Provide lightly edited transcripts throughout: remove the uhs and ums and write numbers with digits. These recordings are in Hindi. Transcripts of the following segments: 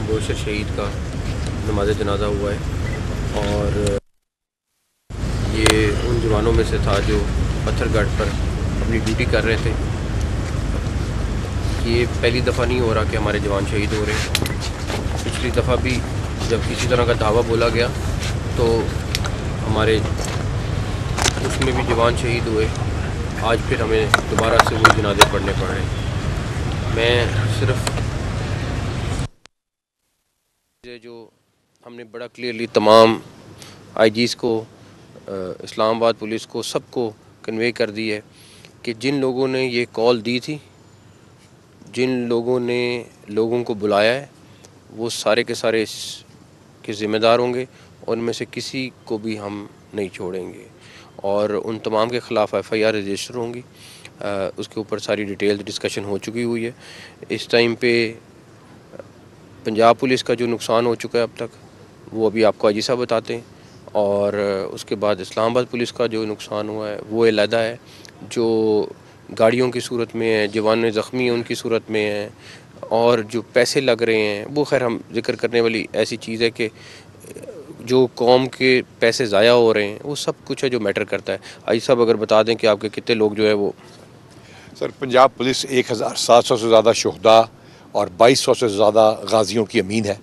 गोशर शहीद का नमाज जनाजा हुआ है और ये उन जवानों में से था जो पत्थरगढ़ पर अपनी ड्यूटी कर रहे थे। ये पहली दफ़ा नहीं हो रहा कि हमारे जवान शहीद हो रहे हैं। पिछली दफ़ा भी जब किसी तरह का दावा बोला गया तो हमारे उसमें भी जवान शहीद हुए। आज फिर हमें दोबारा से वही जनाजे पढ़ने पड़ रहे हैं। मैं सिर्फ जो हमने बड़ा क्लियरली तमाम आईजीज़ को, इस्लामाबाद पुलिस को, सबको कन्वे कर दी है कि जिन लोगों ने ये कॉल दी थी, जिन लोगों ने लोगों को बुलाया है, वो सारे के सारे इसके ज़िम्मेदार होंगे और उनमें से किसी को भी हम नहीं छोड़ेंगे और उन तमाम के ख़िलाफ़ FIR रजिस्टर होंगी। उसके ऊपर सारी डिटेल डिस्कशन हो चुकी हुई है। इस टाइम पे पंजाब पुलिस का जो नुकसान हो चुका है अब तक, वो अभी आपको आईजी साहब बताते हैं, और उसके बाद इस्लामाबाद पुलिस का जो नुकसान हुआ है वो अलहदा है। जो गाड़ियों की सूरत में है, जवान ज़ख्मी हैं उनकी सूरत में है, और जो पैसे लग रहे हैं वो खैर हम जिक्र करने वाली ऐसी चीज़ है कि जो कौम के पैसे ज़ाया हो रहे हैं वो सब कुछ है जो मैटर करता है। आईजी साहब अगर बता दें कि आपके कितने लोग जो है वो। सर, पंजाब पुलिस 1700 से ज़्यादा शहदा और 2200 से ज़्यादा गाजियों की अमीन है।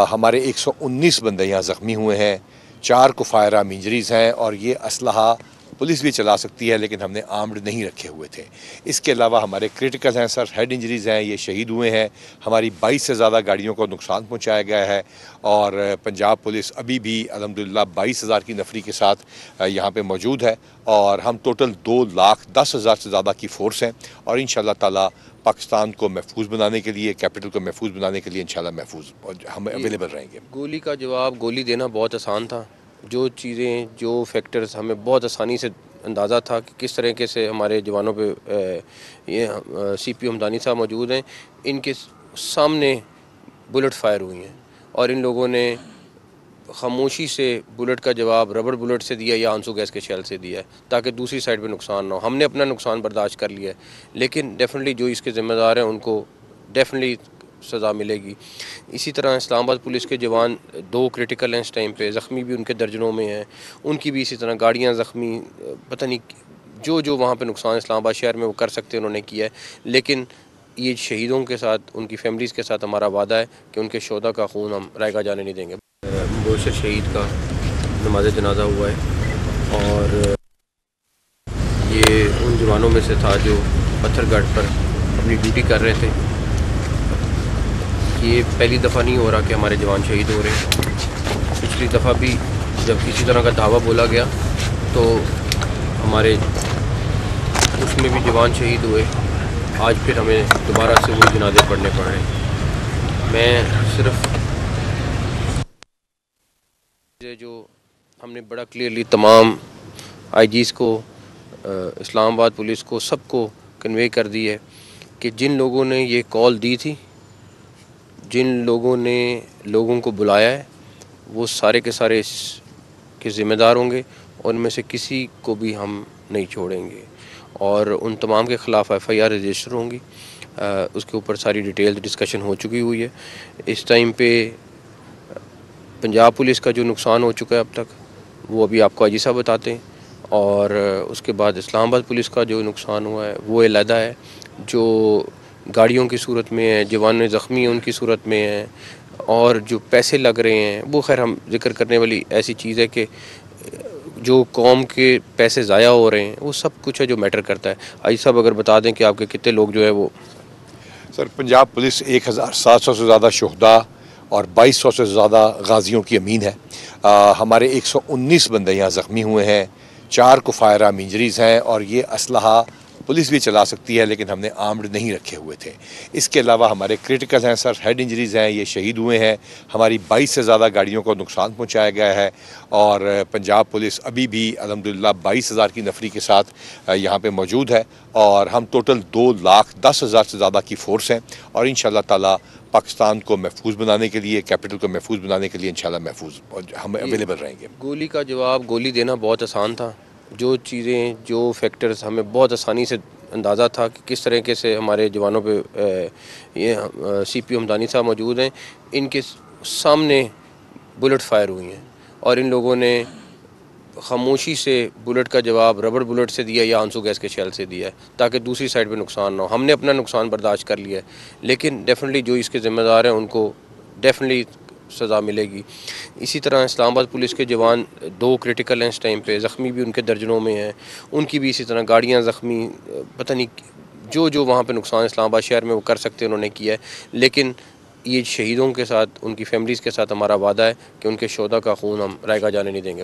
हमारे 119 बंदे यहाँ ज़ख्मी हुए हैं, 4 को फायर आर्म इंजरीज़ हैं और ये असलहा पुलिस भी चला सकती है लेकिन हमने आर्म्ड नहीं रखे हुए थे। इसके अलावा हमारे क्रिटिकल हैं सर, हेड इंजरीज़ हैं, ये शहीद हुए हैं। हमारी 22 से ज़्यादा गाड़ियों को नुकसान पहुँचाया गया है और पंजाब पुलिस अभी भी अल्हम्दुलिल्लाह 22,000 की नफरी के साथ यहाँ पे मौजूद है और हम टोटल 2,10,000 से ज़्यादा की फ़ोर्स हैं और इंशाअल्लाह ताला पाकिस्तान को महफूज बनाने के लिए, कैपिटल को महफूज बनाने के लिए इंशाअल्लाह महफूज हम अवेलेबल रहेंगे। गोली का जवाब गोली देना बहुत आसान था। जो चीज़ें, जो फैक्टर्स हमें बहुत आसानी से अंदाज़ा था कि किस तरीके से हमारे जवानों पे ये CPO हमदानी साहब मौजूद हैं, इनके सामने बुलेट फायर हुई हैं और इन लोगों ने खामोशी से बुलेट का जवाब रबड़ बुलेट से दिया या आंसू गैस के शेल से दिया है ताकि दूसरी साइड पे नुकसान ना हो। हमने अपना नुकसान बर्दाश्त कर लिया है, लेकिन डेफिनेटली जो इसके ज़िम्मेदार हैं उनको डेफिनेटली सज़ा मिलेगी। इसी तरह इस्लामाबाद पुलिस के जवान 2 क्रिटिकल हैं इस टाइम पे, ज़ख्मी भी उनके दर्जनों में हैं, उनकी भी इसी तरह गाड़ियाँ ज़ख्मी, पता नहीं जो वहाँ पे नुकसान इस्लामाबाद शहर में वो कर सकते उन्होंने किया है। लेकिन ये शहीदों के साथ, उनकी फैमिलीज़ के साथ हमारा वादा है कि उनके शोहदा का खून हम रायगा जाने नहीं देंगे। गोशर शहीद का नमाज जनाजा हुआ है और ये उन जवानों में से था जो पत्थरगढ़ पर अपनी ड्यूटी कर रहे थे। ये पहली दफ़ा नहीं हो रहा कि हमारे जवान शहीद हो रहे हैं। पिछली दफ़ा भी जब किसी तरह का दावा बोला गया तो हमारे उसमें भी जवान शहीद हुए। आज फिर हमें दोबारा से वही जनाजे पढ़ने पड़ रहे हैं। मैं सिर्फ जो हमने बड़ा क्लियरली तमाम आईजीज़ को, इस्लामाबाद पुलिस को, सबको कन्वे कर दी है कि जिन लोगों ने ये कॉल दी थी, जिन लोगों ने लोगों को बुलाया है, वो सारे के सारे इसके ज़िम्मेदार होंगे और उनमें से किसी को भी हम नहीं छोड़ेंगे और उन तमाम के ख़िलाफ़ FIR रजिस्टर होंगी। उसके ऊपर सारी डिटेल डिस्कशन हो चुकी हुई है। इस टाइम पे पंजाब पुलिस का जो नुकसान हो चुका है अब तक, वो अभी आपको आईजी साहब बताते हैं, और उसके बाद इस्लामाबाद पुलिस का जो नुकसान हुआ है वो अलहदा है। जो गाड़ियों की सूरत में है, जवान ज़ख्मी हैं उनकी सूरत में है, और जो पैसे लग रहे हैं वो खैर हम जिक्र करने वाली ऐसी चीज़ है कि जो कौम के पैसे ज़ाया हो रहे हैं वो सब कुछ है जो मैटर करता है। आईजी साहब अगर बता दें कि आपके कितने लोग जो है वो। सर, पंजाब पुलिस 1700 से ज़्यादा शहदा और 2200 से ज़्यादा गाजियों की अमीन है। हमारे 119 बंदे यहाँ ज़ख्मी हुए हैं, 4 को फायर आर्म इंजरीज़ हैं और ये असलहा पुलिस भी चला सकती है लेकिन हमने आर्म्ड नहीं रखे हुए थे। इसके अलावा हमारे क्रिटिकल हैं सर, हेड इंजरीज़ हैं, ये शहीद हुए हैं। हमारी 22 से ज़्यादा गाड़ियों को नुकसान पहुँचाया गया है और पंजाब पुलिस अभी भी अल्हम्दुलिल्लाह 22,000 की नफरी के साथ यहाँ पे मौजूद है और हम टोटल 2,10,000 से ज़्यादा की फ़ोर्स हैं और इंशाअल्लाह ताला पाकिस्तान को महफूज बनाने के लिए, कैपिटल को महफूज बनाने के लिए इंशाअल्लाह महफूज हम अवेलेबल रहेंगे। गोली का जवाब गोली देना बहुत आसान था। जो चीज़ें, जो फैक्टर्स हमें बहुत आसानी से अंदाज़ा था कि किस तरीके से हमारे जवानों पे CPO हमदानी साहब मौजूद हैं, इनके सामने बुलेट फायर हुई हैं और इन लोगों ने खामोशी से बुलेट का जवाब रबड़ बुलेट से दिया या आंसू गैस के शेल से दिया है ताकि दूसरी साइड पे नुकसान ना हो। हमने अपना नुकसान बर्दाश्त कर लिया है, लेकिन डेफिनेटली जो इसके ज़िम्मेदार हैं उनको डेफिनेटली सज़ा मिलेगी। इसी तरह इस्लामाबाद पुलिस के जवान 2 क्रिटिकल हैं इस टाइम पे, ज़ख्मी भी उनके दर्जनों में हैं, उनकी भी इसी तरह गाड़ियाँ ज़ख्मी, पता नहीं जो वहाँ पे नुकसान इस्लामाबाद शहर में वो कर सकते उन्होंने किया है। लेकिन ये शहीदों के साथ, उनकी फैमिलीज़ के साथ हमारा वादा है कि उनके शोहदा का खून हम रायगा जाने नहीं देंगे।